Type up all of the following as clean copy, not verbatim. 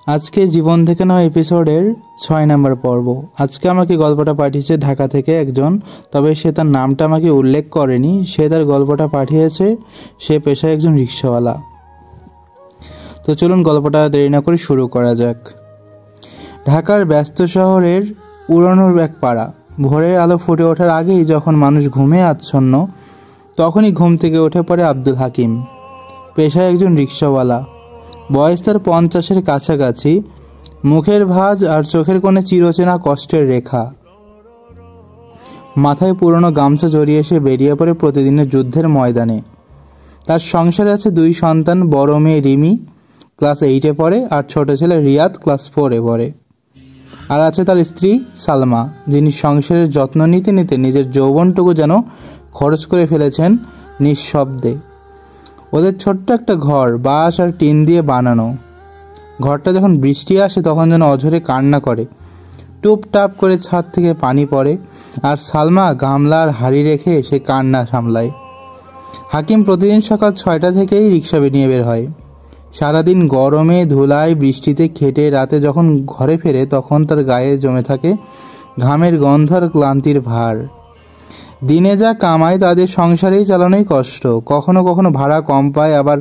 আজকে জীবন থেকে নেওয়া এপিসোডের ৬ নম্বর পর্ব। আজকে আমাকে গল্পটা পাঠিয়েছে ঢাকা থেকে একজন, তবে সে তার নামটা আমাকে উল্লেখ করেনি। সে তার গল্পটা পাঠিয়েছে, সে পেশায় একজন রিক্সাওয়ালা। তো চলুন গল্পটা দেরি না করে শুরু করা যাক। ঢাকার ব্যস্ত শহরের পুরনো এক পাড়া। ভোরের আলো ফুটে ওঠার আগেই যখন মানুষ ঘুমে আচ্ছন্ন, তখনই ঘুম থেকে উঠে পড়ে আব্দুল হাকিম। পেশায় একজন রিক্সাওয়ালা, বয়স তার ৫০-এর কাছাকাছি, মুখের ভাঁজ আর চোখের কোণে চিরচেনা কষ্টের রেখা। মাথায় পুরনো গামছা জড়িয়ে সে বেরিয়ে পড়ে প্রতিদিনের যুদ্ধের ময়দানে। তার সংসারে আছে ২ সন্তান, বড় মেয়ে রিমি ক্লাস 8-এ পড়ে আর ছোট ছেলে রিয়াদ ক্লাস 4-এ পড়ে। আর আছে তার স্ত্রী সালমা, যিনি সংসারের যত্ন নিতে নিতে নিজের যৌবনটুকু যেন খরচ করে ফেলেছেন নিঃশব্দে। ওদের ছোট্ট একটা ঘর, বাঁশ আর টিন দিয়ে বানানো। ঘরটা যখন বৃষ্টি আসে তখন যেন অঝরে কান্না করে। টুপটাপ করে ছাদ থেকে পানি পড়ে, আর সালমা গামলা আর হাঁড়ি রেখে সে কান্না সামলায়। হাকিম প্রতিদিন সকাল 6টা থেকেই রিক্সা নিয়ে বের হয়। সারাদিন গরমে ধুলায় বৃষ্টিতে খেটে রাতে যখন ঘরে ফেরে তখন তার গায়ে জমে থাকে ঘামের গন্ধ আর ক্লান্তির ভার। দিনে যা কামায় তাদের সংসারেই চালানোই কষ্ট। কখনো কখনো ভাড়া কম পায়, আবার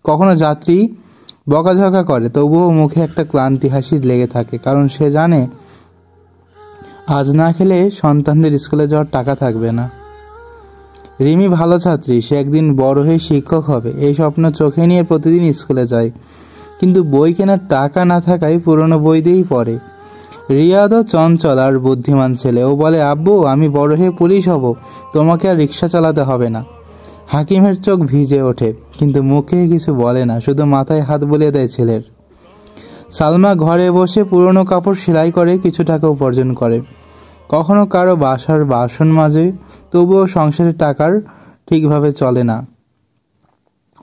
কখনো যাত্রী বকাঝকা করে, তবুও মুখে একটা ক্লান্তি হাসি লেগে থাকে, কারণ সে জানে আজ না খেলে সন্তানদের স্কুলে যাওয়ার টাকা থাকবে না। রিমি ভালো ছাত্রী, সে একদিন বড় হয়ে শিক্ষক হবে, এই স্বপ্ন চোখে নিয়ে প্রতিদিন স্কুলে যায়, কিন্তু বই কেনার টাকা না থাকায় পুরনো বই দিয়েই পড়ে। রিয়াদও চঞ্চল আর বুদ্ধিমান ছেলে। ও বলে, আব্বু আমি বড় হয়ে পুলিশ হব, তোমাকে আর রিক্সা চালাতে হবে না। হাকিমের চোখ ভিজে ওঠে, কিন্তু মুখে কিছু বলে না, শুধু মাথায় হাত বুলিয়ে দেয় ছেলের। সালমা ঘরে বসে পুরনো কাপড় সেলাই করে কিছু টাকা উপার্জন করে, কখনো কারো বাসার বাসন মাজে, তবুও সংসারের টাকার ঠিকভাবে চলে না।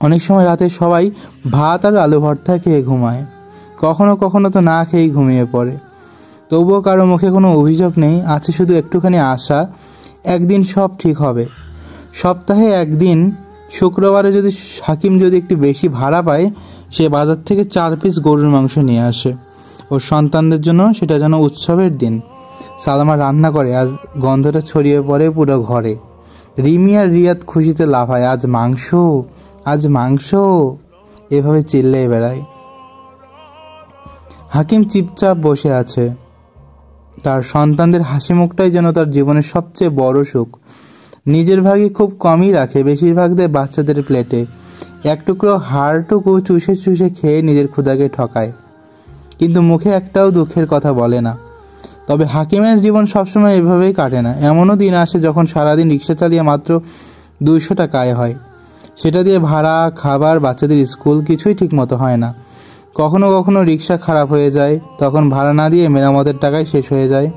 অনেক সময় রাতে সবাই ভাত আর আলু ভর্তা খেয়ে ঘুমায়, কখনো কখনো তো না খেয়েই ঘুমিয়ে পড়ে। তবুও কারো মুখে কোনো অভিযোগ নেই, আছে শুধু একটুখানি আশা, একদিন সব ঠিক হবে। সপ্তাহে একদিন শুক্রবারে যদি হাকিম একটু বেশি ভাড়া পায়, সে বাজার থেকে 4 পিস গরুর মাংস নিয়ে আসে। ওর সন্তানদের জন্য সেটা যেন উৎসবের দিন। সালমা রান্না করে আর গন্ধটা ছড়িয়ে পড়ে পুরো ঘরে। রিমি আর রিয়াদ খুশিতে লাফায়, আজ মাংস, আজ মাংস, এভাবে চিল্লিয়ে বেড়ায়। হাকিম চুপচাপ বসে আছে। তার সন্তানদের হাসি মুখটাই যেন তার জীবনের সবচেয়ে বড় সুখ। নিজের ভাগে খুব কমই রাখে, বেশিরভাগ দেয় বাচ্চাদের প্লেটে। এক টুকরো হাড়টুকু চুষে চুষে খেয়ে নিজের ক্ষুধাকে ঠকায়, কিন্তু মুখে একটাও দুঃখের কথা বলে না। তবে হাকিমের জীবন সবসময় এভাবেই কাটে না। এমনও দিন আসে যখন সারাদিন রিক্সা চালিয়ে মাত্র 200 টাকা আয় হয়। সেটা দিয়ে ভাড়া, খাবার, বাচ্চাদের স্কুল কিছুই ঠিক মতো হয় না। কখনো কখনো রিক্সা খারাপ হয়ে যায়, তখন ভাড়া না দিয়ে মেরামতের টাকায় শেষ হয়ে যায়।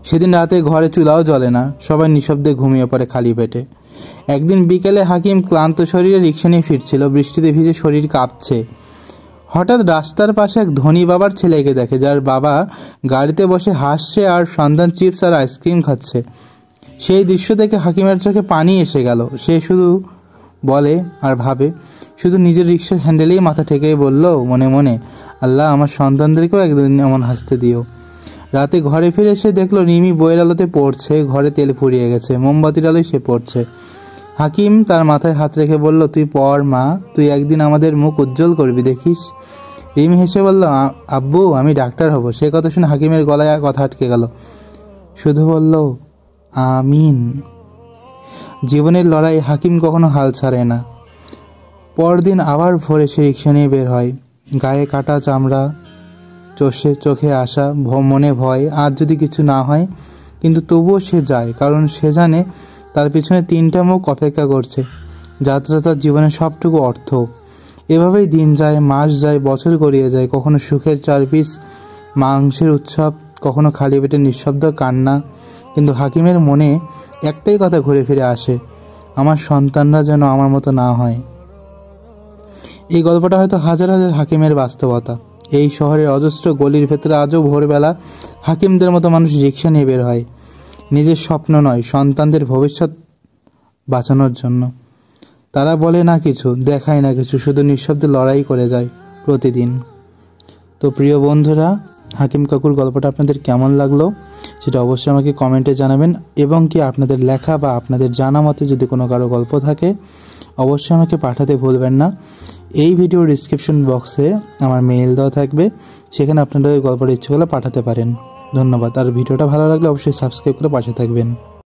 সেদিন রাতে ঘরে চুলাও জ্বলে না, সবাই নিঃশব্দে ঘুমিয়ে পড়ে খালি পেটে। একদিন বিকেলে হাকিম ক্লান্ত শরীরে রিক্সা নিয়ে ফিরছিল, বৃষ্টিতে ভিজে শরীর কাঁপছে। হঠাৎ রাস্তার পাশে এক ধনী বাবার ছেলেকে দেখে, যার বাবা গাড়িতে বসে হাসছে আর সন্তান চিপস আর আইসক্রিম খাচ্ছে। সেই দৃশ্য দেখে হাকিমের চোখে পানি এসে গেল। সে শুধু বলে আর ভাবে, শুধু নিজের রিক্সার হ্যান্ডেলেই মাথা ঠেকে বলল মনে মনে, আল্লাহ আমার সন্তানদেরকেও একদিন এমন হাসতে দিও। রাতে ঘরে ফিরে এসে দেখলো রিমি বইয়ের আলোতে পড়ছে, ঘরে তেল ফুরিয়ে গেছে, মোমবাতির আলোয় সে পড়ছে। হাকিম তার মাথায় হাত রেখে বলল, তুই পড় মা, তুই একদিন আমাদের মুখ উজ্জ্বল করবি, দেখিস। রিমি হেসে বলল, আব্বু আমি ডাক্তার হব। সে কথা শুনে হাকিমের গলায় কথা আটকে গেল, শুধু বলল আমিন। জীবনের লড়াই হাকিম কখনো হাল ছাড়ে না। পরদিন আবার ভোরে সে রিক্সা নিয়ে বের হয়। গায়ে কাটা চামড়া, চোখে আসা, মনে ভয়, আর যদি কিছু না হয়, কিন্তু তবুও সে যায়, কারণ সে জানে তার পিছনে 3টা মুখ অপেক্ষা করছে। যাত্রা তার জীবনের সবটুকু অর্থ। এভাবেই দিন যায়, মাস যায়, বছর গড়িয়ে যায়। কখনো সুখের 4 পিস মাংসের উৎসব, কখনো খালি পেটে নিঃশব্দ কান্না, কিন্তু হাকিমের মনে একটাই কথা ঘুরে ফিরে আসে, আমার সন্তানরা যেন আমার মতো না হয়। এই গল্পটা হয়তো হাজার হাজার হাকিমের বাস্তবতা। এই শহরের অজস্র গলির ভেতরে আজও ভোরবেলা হাকিমদের মতো মানুষ রিক্সা নিয়ে বের হয়, নিজের স্বপ্ন নয়, সন্তানদের ভবিষ্যৎ বাঁচানোর জন্য। তারা বলে না কিছু, দেখায় না কিছু, শুধু নিঃশব্দে লড়াই করে যায় প্রতিদিন। তো প্রিয় বন্ধুরা, হাকিম কাকুর গল্পটা আপনাদের কেমন লাগলো সেটা অবশ্যই আমাকে কমেন্টে জানাবেন, এবং কি আপনাদের লেখা বা আপনাদের জানা মতে যদি কোনো কারো গল্প থাকে অবশ্যই আমাকে পাঠাতে ভুলবেন না। এই ভিডিওর ডিসক্রিপশন বক্সে আমার মেইল দেওয়া থাকবে, সেখানে আপনারা ওই গল্পের ইচ্ছে করলে পাঠাতে পারেন। ধন্যবাদ। আর ভিডিওটা ভালো লাগলে অবশ্যই সাবস্ক্রাইব করে পাশে থাকবেন।